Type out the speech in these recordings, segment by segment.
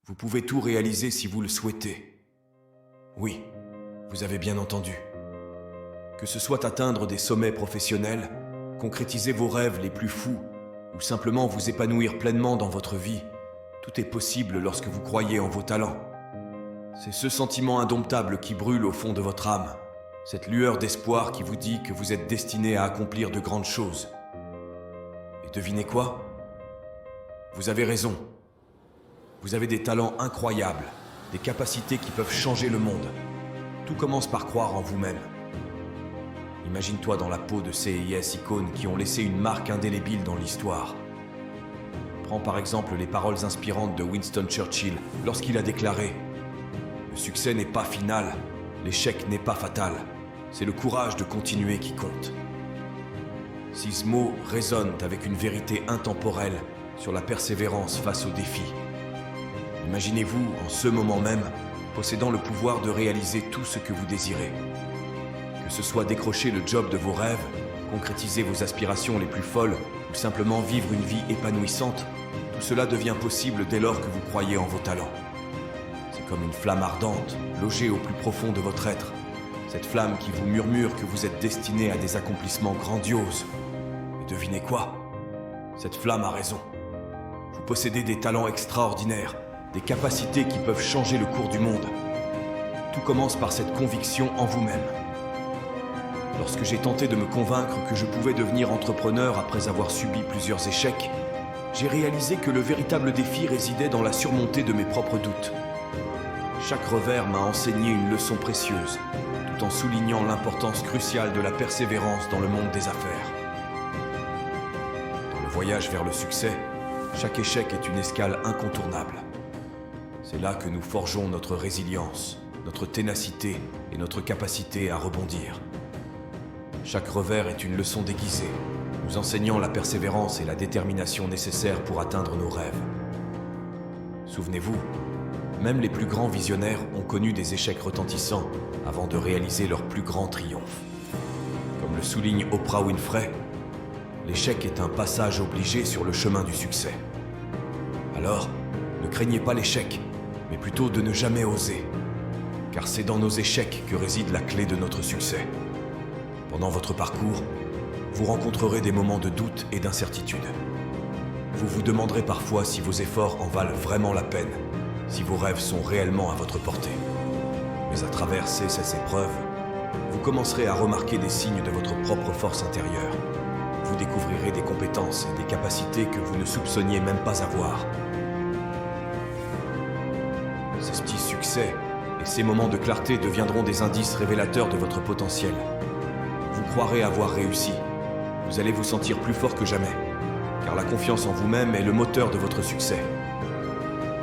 Vous pouvez tout réaliser si vous le souhaitez. Oui, vous avez bien entendu. Que ce soit atteindre des sommets professionnels, concrétiser vos rêves les plus fous, ou simplement vous épanouir pleinement dans votre vie, tout est possible lorsque vous croyez en vos talents. C'est ce sentiment indomptable qui brûle au fond de votre âme, cette lueur d'espoir qui vous dit que vous êtes destiné à accomplir de grandes choses. Et devinez quoi? Vous avez raison. Vous avez des talents incroyables, des capacités qui peuvent changer le monde. Tout commence par croire en vous-même. Imagine-toi dans la peau de ces icônes qui ont laissé une marque indélébile dans l'histoire. Prends par exemple les paroles inspirantes de Winston Churchill lorsqu'il a déclaré « Le succès n'est pas final, l'échec n'est pas fatal, c'est le courage de continuer qui compte. » Ces mots résonnent avec une vérité intemporelle sur la persévérance face aux défis. Imaginez-vous, en ce moment même, possédant le pouvoir de réaliser tout ce que vous désirez. Que ce soit décrocher le job de vos rêves, concrétiser vos aspirations les plus folles ou simplement vivre une vie épanouissante, tout cela devient possible dès lors que vous croyez en vos talents. C'est comme une flamme ardente, logée au plus profond de votre être. Cette flamme qui vous murmure que vous êtes destiné à des accomplissements grandioses. Et devinez quoi? Cette flamme a raison. Vous possédez des talents extraordinaires, des capacités qui peuvent changer le cours du monde. Tout commence par cette conviction en vous-même. Lorsque j'ai tenté de me convaincre que je pouvais devenir entrepreneur après avoir subi plusieurs échecs, j'ai réalisé que le véritable défi résidait dans la surmontée de mes propres doutes. Chaque revers m'a enseigné une leçon précieuse, tout en soulignant l'importance cruciale de la persévérance dans le monde des affaires. Dans le voyage vers le succès, chaque échec est une escale incontournable. C'est là que nous forgeons notre résilience, notre ténacité et notre capacité à rebondir. Chaque revers est une leçon déguisée, nous enseignant la persévérance et la détermination nécessaires pour atteindre nos rêves. Souvenez-vous, même les plus grands visionnaires ont connu des échecs retentissants avant de réaliser leur plus grand triomphe. Comme le souligne Oprah Winfrey, l'échec est un passage obligé sur le chemin du succès. Alors, ne craignez pas l'échec, mais plutôt de ne jamais oser, car c'est dans nos échecs que réside la clé de notre succès. Pendant votre parcours, vous rencontrerez des moments de doute et d'incertitude. Vous vous demanderez parfois si vos efforts en valent vraiment la peine, si vos rêves sont réellement à votre portée. Mais à travers ces épreuves, vous commencerez à remarquer des signes de votre propre force intérieure. Vous découvrirez des compétences et des capacités que vous ne soupçonniez même pas avoir. Ces petits succès et ces moments de clarté deviendront des indices révélateurs de votre potentiel. Vous croirez avoir réussi. Vous allez vous sentir plus fort que jamais, car la confiance en vous-même est le moteur de votre succès.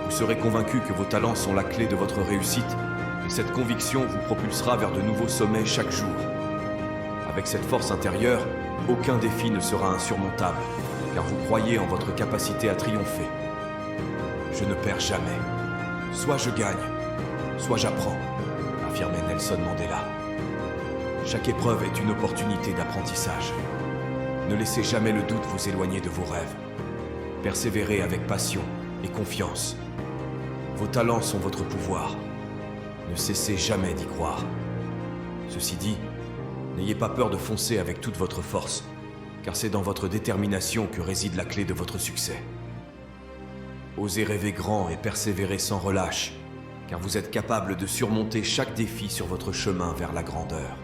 Vous serez convaincu que vos talents sont la clé de votre réussite, et cette conviction vous propulsera vers de nouveaux sommets chaque jour. Avec cette force intérieure, aucun défi ne sera insurmontable, car vous croyez en votre capacité à triompher. Je ne perds jamais. Soit je gagne, soit j'apprends, affirmait Nelson Mandela. Chaque épreuve est une opportunité d'apprentissage. Ne laissez jamais le doute vous éloigner de vos rêves. Persévérez avec passion et confiance. Vos talents sont votre pouvoir. Ne cessez jamais d'y croire. Ceci dit, n'ayez pas peur de foncer avec toute votre force, car c'est dans votre détermination que réside la clé de votre succès. Osez rêver grand et persévérer sans relâche, car vous êtes capable de surmonter chaque défi sur votre chemin vers la grandeur.